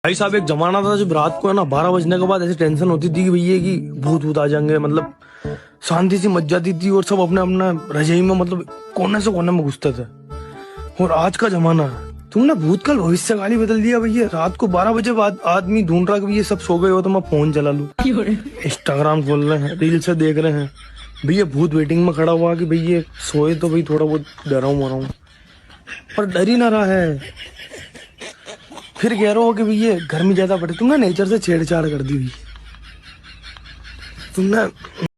भाई साहब एक जमाना था जब रात को है ना 12 बजने के बाद ऐसी टेंशन होती थी कि भैया की भूत भूत आ जाएंगे, मतलब शांति सी मच जाती थी और सब अपने अपना रजाई में मतलब कोने से कोने में घुसते थे। और आज का जमाना है, तुमने भूतकाल भविष्य काल ही बदल दिया भैया। रात को 12 बजे बाद आदमी ढूंढ रहा कि भैया सब सो गए हो तो मैं फोन चला लूं, इंस्टाग्राम खोल रहे हैं, रील से देख रहे हैं। भैया भूत वेटिंग में खड़ा हुआ कि भैया सोए तो भाई थोड़ा बहुत डराऊं मराऊं, पर डर ही ना रहा है। फिर कह रहे हो कि भैया गर्मी ज्यादा पड़े, तुमने नेचर से छेड़छाड़ कर दी भैया तुमने।